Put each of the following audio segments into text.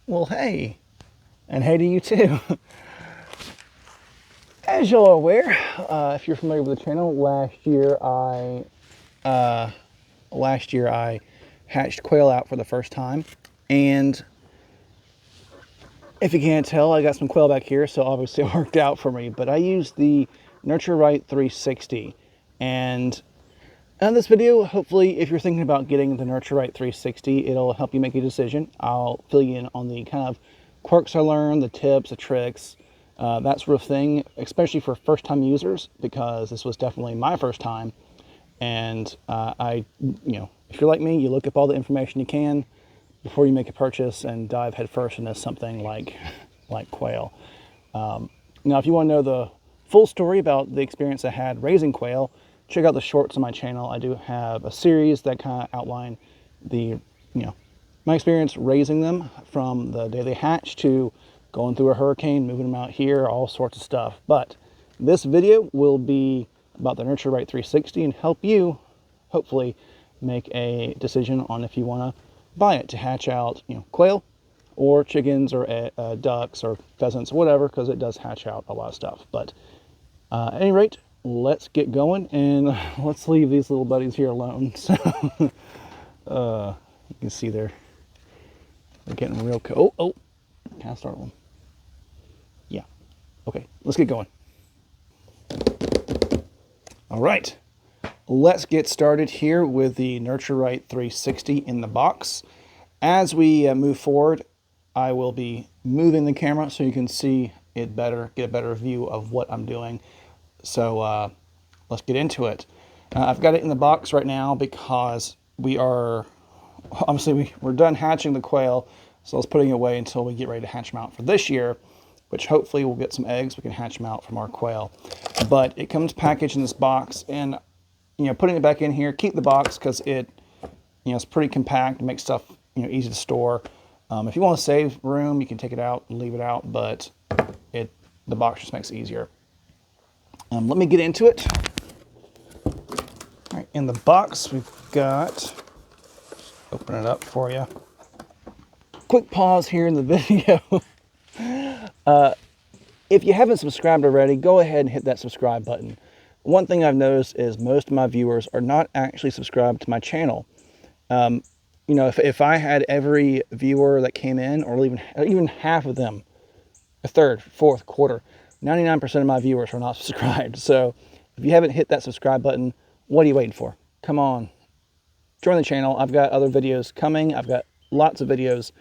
Well, hey, and hey to you too. As y'all are aware, if you're familiar with the channel, last year I hatched quail out for the first time, and if you can't tell, I got some quail back here, so obviously it worked out for me. But I used the Nurture Right 360, and in this video, hopefully, if you're thinking about getting the Nurture Right 360, it'll help you make a decision. I'll fill you in on the kind of quirks I learned, the tips, the tricks, that sort of thing, especially for first-time users, because this was definitely my first time. And if you're like me, you look up all the information you can before you make a purchase and dive headfirst into something like quail. Now, if you want to know the full story about the experience I had raising quail, check out the shorts on my channel. I do have a series that kind of outline my experience raising them from the day they hatch to going through a hurricane, moving them out here, all sorts of stuff. But this video will be about the Nurture Right 360 and help you hopefully make a decision on if you want to buy it to hatch out, quail or chickens or ducks or pheasants, whatever, because it does hatch out a lot of stuff. But at any rate, let's get going and let's leave these little buddies here alone. So you can see they're getting real cool. Oh, can I start one? Yeah. Okay, let's get going. All right, let's get started here with the Nurture Right 360 in the box. As we move forward, I will be moving the camera so you can see it better, get a better view of what I'm doing. So let's get into it. I've got it in the box right now because we're done hatching the quail, so I was putting it away until we get ready to hatch them out for this year, which hopefully we'll get some eggs. We can hatch them out from our quail. But it comes packaged in this box, and putting it back in here, keep the box because it's pretty compact, makes stuff easy to store. If you want to save room, you can take it out and leave it out, but the box just makes it easier. Let me get into it. All right, in the box we've got, open it up for you. Quick pause here in the video. If you haven't subscribed already, go ahead and hit that subscribe button. One thing I've noticed is most of my viewers are not actually subscribed to my channel. If I had every viewer that came in, or even half of them, a third, fourth, quarter, 99% of my viewers are not subscribed. So if you haven't hit that subscribe button, what are you waiting for? Come on, join the channel. I've got other videos coming. I've got lots of videos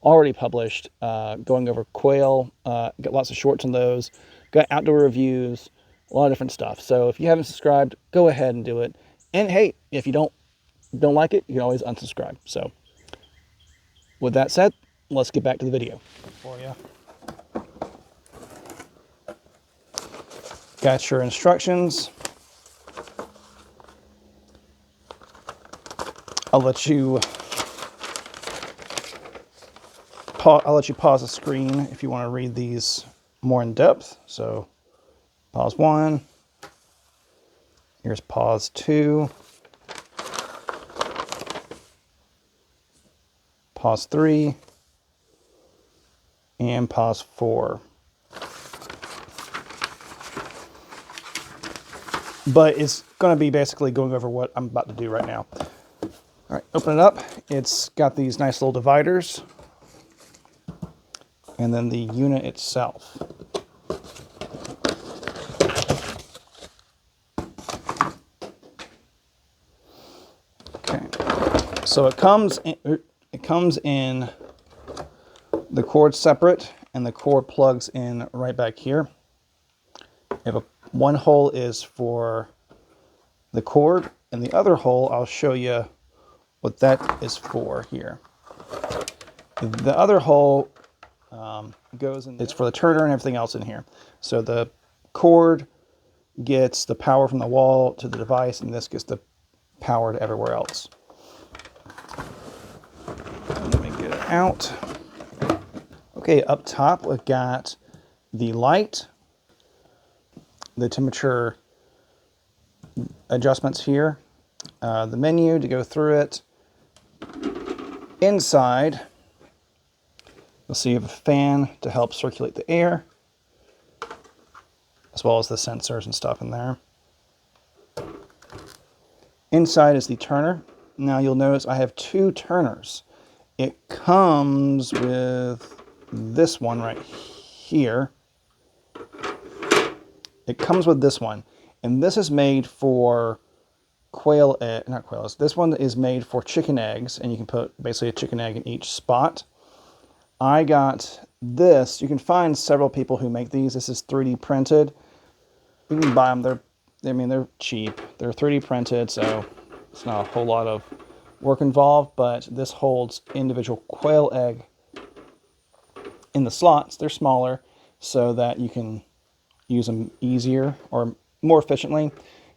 already published going over quail. Got lots of shorts on those. Got outdoor reviews, a lot of different stuff. So if you haven't subscribed, go ahead and do it. And hey, if you don't like it, you can always unsubscribe. So with that said, let's get back to the video for you. Got your instructions. I'll let you pause the screen if you want to read these more in depth. So pause 1. Here's pause 2. Pause 3. And pause 4. But it's going to be basically going over what I'm about to do right now. All right, open it up. It's got these nice little dividers. And then the unit itself. Okay, so it comes in the cord separate, and the cord plugs in right back here. One hole is for the cord, and the other hole, I'll show you what that is for here. The other hole goes in. It's for the turner and everything else in here. So the cord gets the power from the wall to the device, and this gets the power to everywhere else. Let me get it out. Okay, up top we've got the light, the temperature adjustments here, the menu to go through it. Inside You'll see you have a fan to help circulate the air, as well as the sensors and stuff in there. Inside is the turner. Now you'll notice I have 2 turners. It comes with this one right here. It comes with this one, and this is made for quail, not quails. This one is made for chicken eggs, and you can put basically a chicken egg in each spot. I got this. You can find several people who make these. This is 3D printed. You can buy them. They're cheap. They're 3D printed, so it's not a whole lot of work involved, but this holds individual quail egg in the slots. They're smaller so that you can use them easier or more efficiently,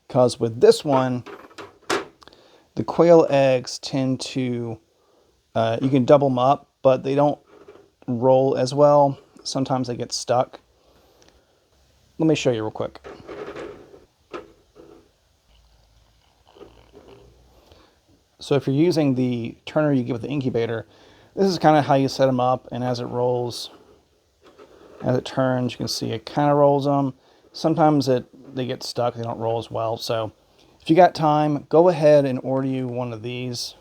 because with this one, the quail eggs tend to, you can double them up, but they don't roll as well. Sometimes they get stuck. Let me show you real quick. So if you're using the turner you get with the incubator, this is kind of how you set them up, and as it rolls, as it turns, you can see it kind of rolls them. Sometimes they get stuck, they don't roll as well. So if you got time, go ahead and order you one of these.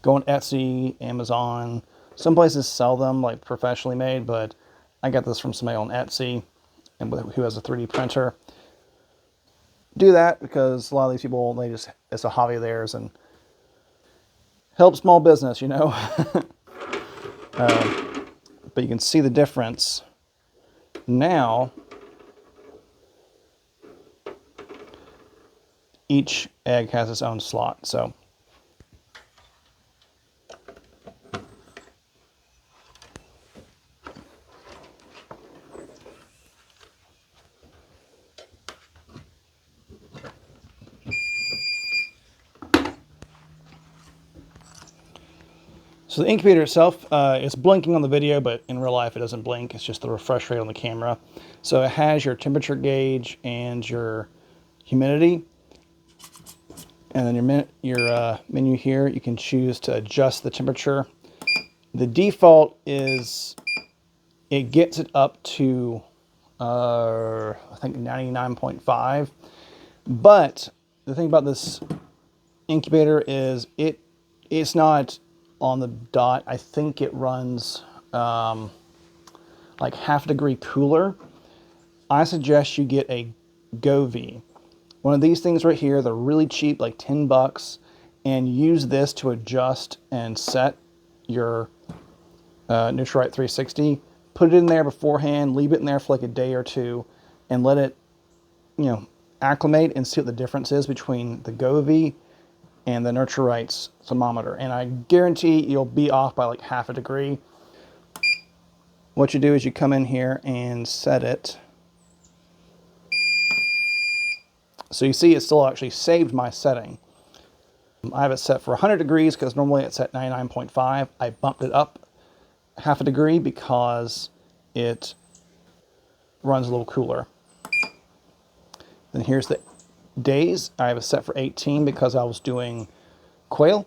Go on Etsy, Amazon. Some places sell them like professionally made, but I got this from somebody on Etsy and who has a 3D printer. Do that because a lot of these people, it's a hobby of theirs and help small business, you know. But you can see the difference now. Each egg has its own slot, so the incubator itself is blinking on the video, but in real life it doesn't blink. It's just the refresh rate on the camera. So it has your temperature gauge and your humidity. And then your menu here, you can choose to adjust the temperature. The default is, it gets it up to, I think 99.5. But the thing about this incubator is it's not on the dot. I think it runs like half a degree cooler. I suggest you get a Govee. One of these things right here, they're really cheap, like 10 bucks, and use this to adjust and set your Nutri-Right 360. Put it in there beforehand, leave it in there for like a day or two, and let it, acclimate and see what the difference is between the Govee and the Nutri-Right's thermometer. And I guarantee you'll be off by like half a degree. What you do is you come in here and set it. So you see it still actually saved my setting. I have it set for 100 degrees because normally it's at 99.5. I bumped it up half a degree because it runs a little cooler. Then here's the days. I have it set for 18 because I was doing quail.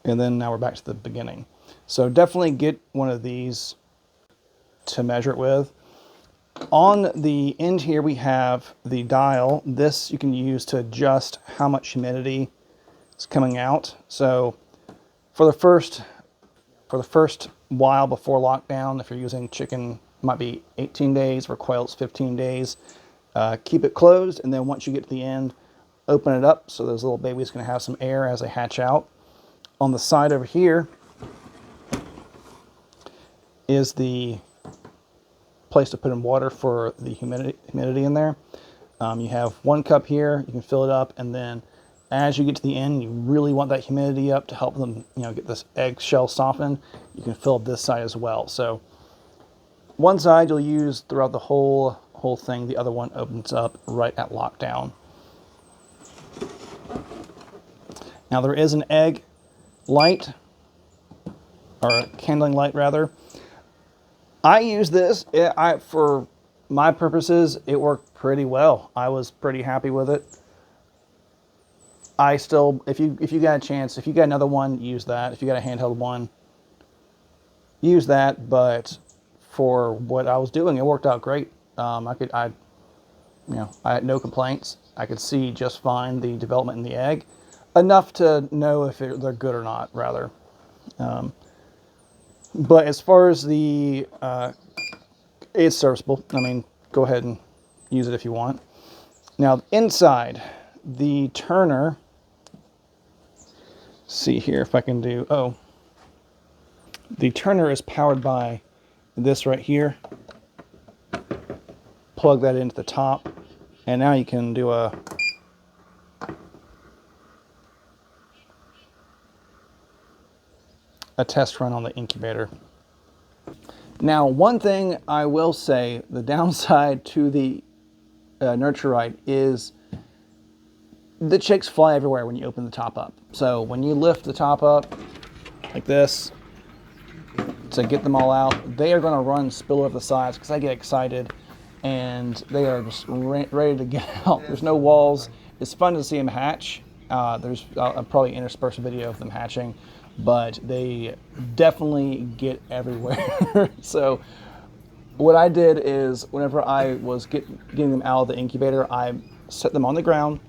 And then now we're back to the beginning. So definitely get one of these to measure it with. On the end here we have the dial. This you can use to adjust how much humidity is coming out. So for the first while before lockdown, if you're using chicken, it might be 18 days. For quail, it's 15 days. Keep it closed, and then once you get to the end, open it up so those little babies can have some air as they hatch out. On the side over here is the place to put in water for the humidity in there. You have 1 cup here, you can fill it up, and then as you get to the end, you really want that humidity up to help them, get this eggshell softened. You can fill up this side as well. So one side you'll use throughout the whole thing. The other one opens up right at lockdown. Now there is an egg light, or a candling light rather. I use this, for my purposes, it worked pretty well. I was pretty happy with it. I still, if you got a chance, if you got another one, use that. If you got a handheld one, use that. But for what I was doing, it worked out great. I had no complaints. I could see just fine the development in the egg, enough to know if they're good or not, rather. But as far as the, it's serviceable. I mean, go ahead and use it if you want. Now, inside, the turner, see here if I can do, oh, the turner is powered by this right here. Plug that into the top, and now you can do a test run on the incubator. Now, one thing I will say, the downside to the Nurturite is the chicks fly everywhere when you open the top up. So when you lift the top up like this to get them all out, they are going to run spill over the sides because I get excited and they are just ready to get out. There's no walls. It's fun to see them hatch. I'll probably intersperse a video of them hatching, but they definitely get everywhere. So what I did is whenever I was getting them out of the incubator, I set them on the ground,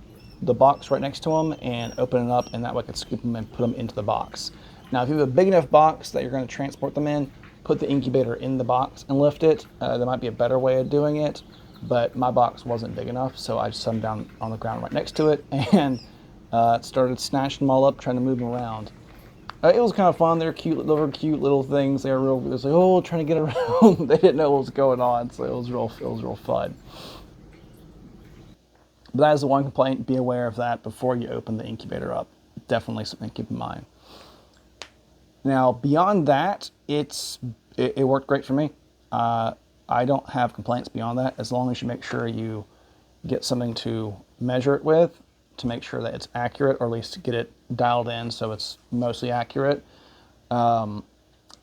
the box right next to them, and open it up, and that way I could scoop them and put them into the box. Now, if you have a big enough box that you're going to transport them in, put the incubator in the box and lift it. There might be a better way of doing it, but my box wasn't big enough, so I just set them down on the ground right next to it and started snatching them all up, trying to move them around. It was kind of fun. They're cute little things. They were real. It was like, oh, trying to get around. They didn't know what was going on, so it was real fun. But that is the one complaint. Be aware of that before you open the incubator up. Definitely something to keep in mind. Now, beyond that, it worked great for me. I don't have complaints beyond that, as long as you make sure you get something to measure it with, to make sure that it's accurate, or at least to get it dialed in so it's mostly accurate. And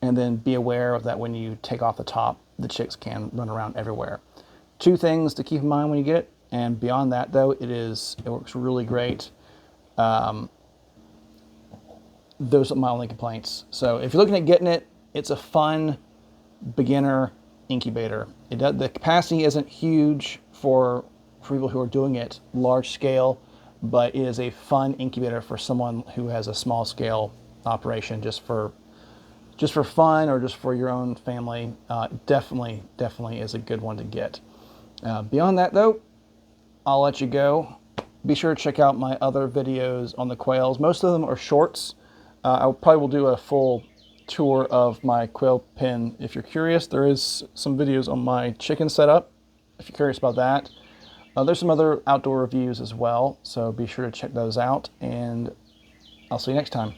then be aware of that when you take off the top, the chicks can run around everywhere. Two things to keep in mind when you get it, and beyond that though, it works really great. Those are my only complaints. So if you're looking at getting it, it's a fun beginner incubator. The capacity isn't huge for people who are doing it large scale, but it is a fun incubator for someone who has a small scale operation just for fun or just for your own family. Definitely is a good one to get. Beyond that though, I'll let you go. Be sure to check out my other videos on the quails. Most of them are shorts. I probably will do a full tour of my quail pen. If you're curious, there is some videos on my chicken setup, if you're curious about that. There's some other outdoor reviews as well, so be sure to check those out, and I'll see you next time.